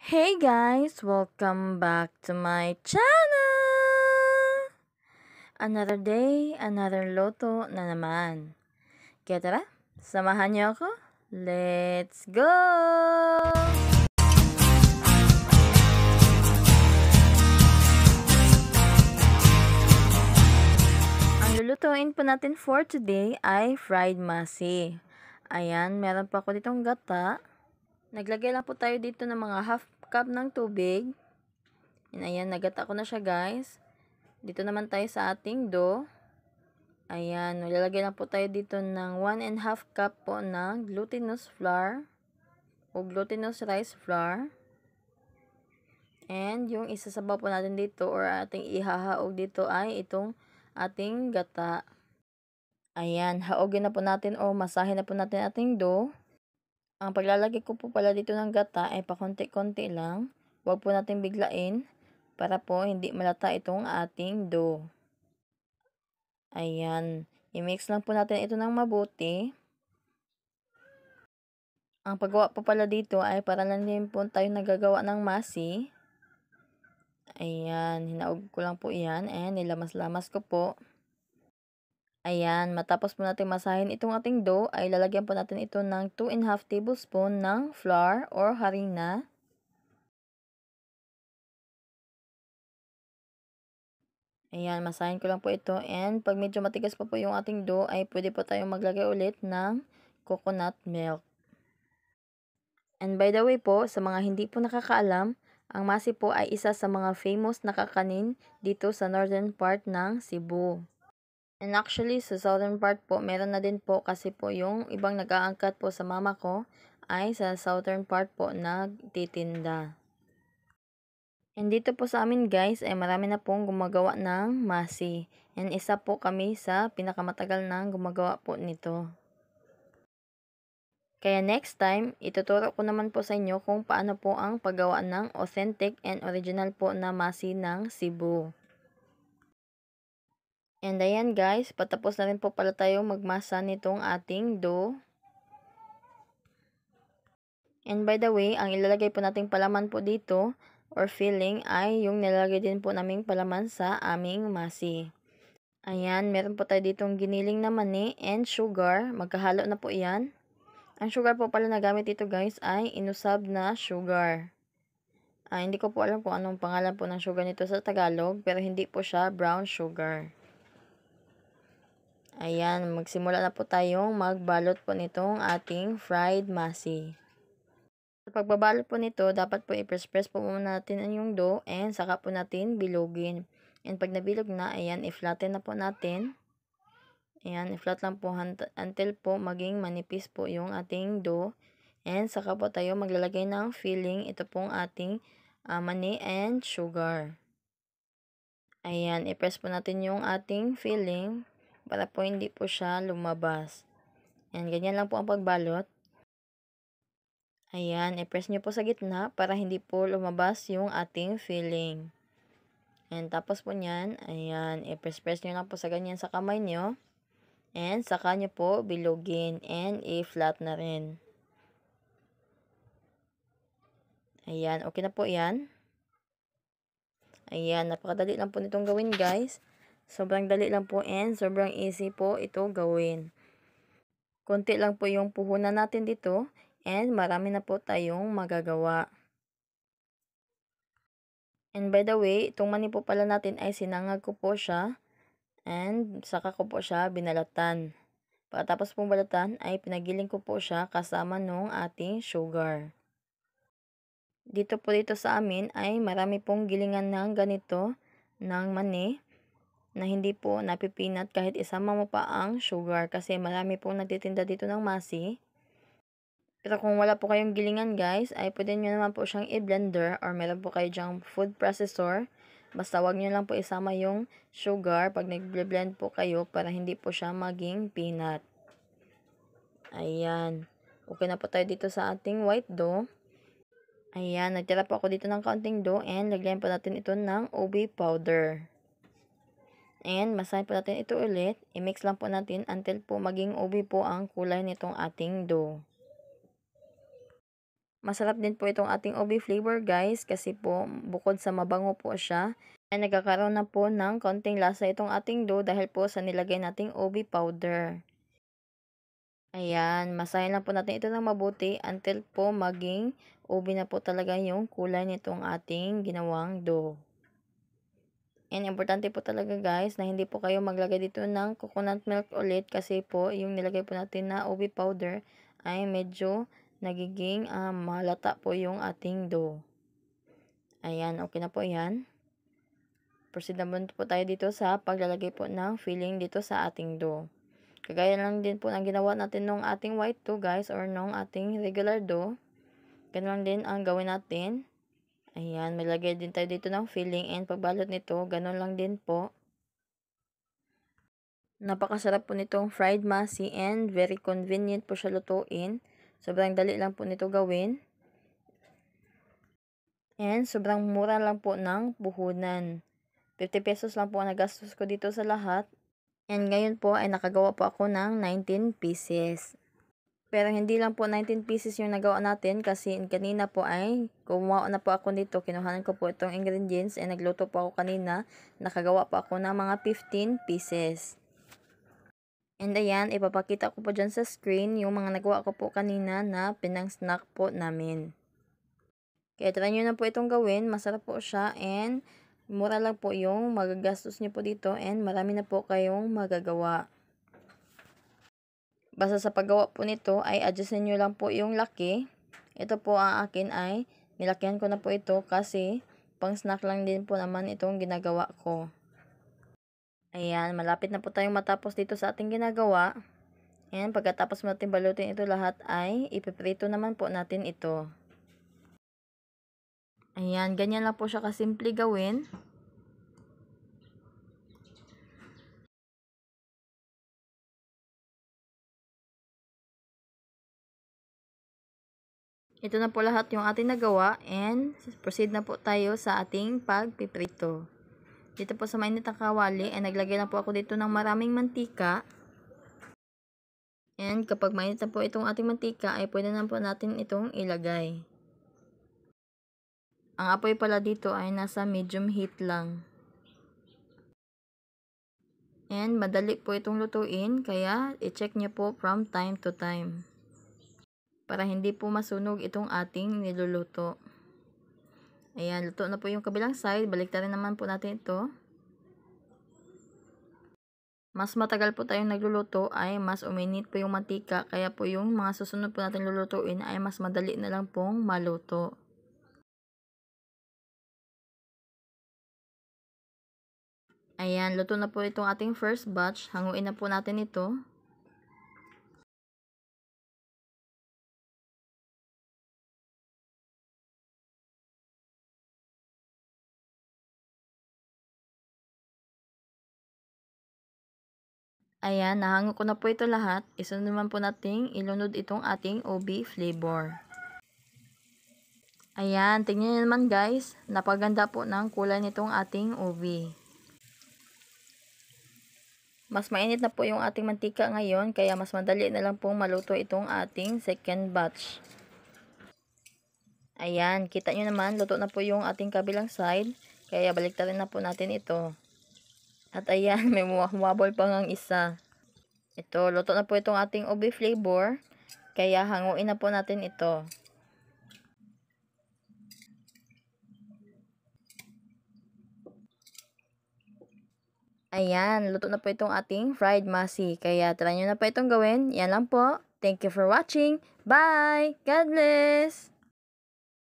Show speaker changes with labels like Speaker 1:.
Speaker 1: Hey guys! Welcome back to my channel! Another day, another loto na naman. Kaya tara, samahan niyo ako. Let's go! Ang lulutuin po natin for today ay fried masi. Ayan, meron pa ako ditong gata. Naglagay lang po tayo dito ng mga half cup ng tubig. Ayan, nagata ko na siya guys. Dito naman tayo sa ating dough. Ayan, maglalagay lang po tayo dito ng 1½ cup po ng glutinous flour o glutinous rice flour. And yung isasabaw po natin dito or ating ihahaog dito ay itong ating gata. Ayan, haogin na po natin o masahin na po natin ating dough. Ang paglalagay ko po pala dito ng gata ay pakonti-konti lang. Huwag po natin biglain para po hindi malata itong ating dough. Ayan, i-mix lang po natin ito ng mabuti. Ang paggawa po pala dito ay para lang din po tayo nagagawa ng masi. Ayan, hinaog ko lang po yan and nilamas-lamas ko po. Ayan, matapos po natin masahin itong ating dough ay lalagyan po natin ito ng 2½ tablespoon ng flour or harina. Ayan, masahin ko lang po ito and pag medyo matigas pa po yung ating dough ay pwede po tayong maglagay ulit ng coconut milk. And by the way po, sa mga hindi po nakakaalam, ang masi po ay isa sa mga famous na kakanin dito sa northern part ng Cebu. And actually, sa southern part po, meron na din po kasi po yung ibang nag-aangkat po sa mama ko ay sa southern part po nagtitinda. And dito po sa amin guys, ay marami na pong gumagawa ng masi. And isa po kami sa pinakamatagal nang gumagawa po nito. Kaya next time, ituturo ko naman po sa inyo kung paano po ang paggawa ng authentic and original po na masi ng Cebu. And ayan guys, patapos na rin po pala tayo magmasa nitong ating dough. And by the way, ang ilalagay po nating palaman po dito or filling ay yung nilalagay din po naming palaman sa aming masi. Ayan, meron po tayo ditong giniling na mani and sugar. Magkahalo na po yan. Ang sugar po pala na gamit dito guys ay inusab na sugar. Hindi ko po alam kung anong pangalan po ng sugar nito sa Tagalog, pero hindi po siya brown sugar. Ayan, magsimula na po tayong magbalot po nitong ating fried masi. Sa pagbabalot po nito, dapat po i-press po muna natin yung dough and saka po natin bilugin. And pag nabilog na, ayan, i-flatten na po natin. Ayan, i-flat lang po until po maging manipis po yung ating dough. And saka po tayo maglalagay ng filling. Ito pong ating mani and sugar. Ayan, i-press po natin yung ating filling para po hindi po siya lumabas. Ayan, ganyan lang po ang pagbalot. Ayan, i-press nyo po sa gitna para hindi po lumabas yung ating filling. And tapos po nyan, ayan, i-press nyo lang po sa ganyan sa kamay nyo. And saka nyo po bilugin and i-flat na rin. Ayan, okay na po yan. Ayan, napakadali lang po nitong gawin guys. Sobrang dali lang po and sobrang easy po ito gawin. Konti lang po yung puhunan natin dito. And marami na po tayong magagawa. And by the way, itong mani po pala natin ay sinangag ko po siya. And saka ko po siya binalatan. Pagkatapos pong balatan ay pinagiling ko po siya kasama nung ating sugar. Dito sa amin ay marami pong gilingan ng ganito ng mani na hindi po napipinat kahit isama mo pa ang sugar kasi marami pong nagtitinda dito ng masi. Pero kung wala po kayong gilingan guys, ay pwede nyo naman po siyang i-blender or meron po kayo dyang food processor. Basta wag nyo lang po isama yung sugar pag nag-blend po kayo para hindi po siya maging peanut. Ayan. Okay na po tayo dito sa ating white dough. Ayan, nagtira po ako dito ng kaunting dough and lagyan po natin ito ng OB powder. And masahin po natin ito ulit. I-mix lang po natin until po maging OB po ang kulay nitong ating dough. Masarap din po itong ating ube flavor guys kasi po bukod sa mabango po siya ay nagkakaroon na po ng konting lasa itong ating dough dahil po sa nilagay nating ube powder. Ayan, masahin lang po natin ito ng mabuti until po maging ube na po talaga yung kulay nitong ating ginawang dough. And importante po talaga guys na hindi po kayo maglagay dito ng coconut milk ulit kasi po yung nilagay po natin na ube powder ay medyo nagiging malata po yung ating dough. Ayan, okay na po yan. Proceed naman po tayo dito sa paglalagay po ng filling dito sa ating dough. Kagaya lang din po ang ginawa natin nung ating white dough guys or nung ating regular dough. Ganun lang din ang gawin natin. Ayan, malagay din tayo dito ng filling and pagbalot nito, ganun lang din po. Napakasarap po nitong fried masi and very convenient po siya lutuin. Sobrang dali lang po nito gawin. And sobrang mura lang po ng puhunan. 50 pesos lang po ang nagastos ko dito sa lahat. And ngayon po ay nakagawa po ako ng 19 pieces. Pero hindi lang po 19 pieces yung nagawa natin kasi kanina po ay gumawa na po ako dito. Kinuhanan ko po itong ingredients and nagluto po ako kanina. Nakagawa po ako ng mga 15 pieces. And ayan, ipapakita ko po dyan sa screen yung mga nagawa ko po kanina na pinang-snack po namin. Kaya try nyo na po itong gawin. Masarap po siya and mura lang po yung magagastos nyo po dito and marami na po kayong magagawa. Basta sa paggawa po nito ay adjustin nyo lang po yung laki. Ito po ang akin ay nilakihan ko na po ito kasi pang snack lang din po naman itong ginagawa ko. Ayan, malapit na po tayong matapos dito sa ating ginagawa. And pagkatapos natin balutin ito lahat ay ipiprito naman po natin ito. Ayan, ganyan lang po siya kasimple gawin. Ito na po lahat yung ating nagawa and proceed na po tayo sa ating pagpiprito. Dito po sa mainit na kawali ay naglagay na po ako dito ng maraming mantika. And kapag mainit na po itong ating mantika ay pwede na po natin itong ilagay. Ang apoy pala dito ay nasa medium heat lang. And madali po itong lutuin kaya i-check nyo po from time to time. Para hindi po masunog itong ating niluluto. Ayan, luto na po yung kabilang side. Baliktarin naman po natin ito. Mas matagal po tayong nagluluto ay mas uminit po yung mantika. Kaya po yung mga susunod po natin lulutuin ay mas madali na lang pong maluto. Ayan, luto na po itong ating first batch. Hanguin na po natin ito. Ayan, nahango ko na po ito lahat. Isunod naman po natin ilunod itong ating ube flavor. Ayan, tingnan nyo naman guys. Napaganda po ng kulay nitong ating ube. Mas mainit na po yung ating mantika ngayon, kaya mas madali na lang pong maluto itong ating second batch. Ayan, kita nyo naman, luto na po yung ating kabilang side, kaya baliktarin na po natin ito. At ayan, may humabol pa ng isa. Ito, luto na po itong ating ube flavor, kaya hanguin na po natin ito. Ayan, luto na po itong ating fried masi. Kaya try nyo na po itong gawin. Yan lang po. Thank you for watching. Bye! God bless!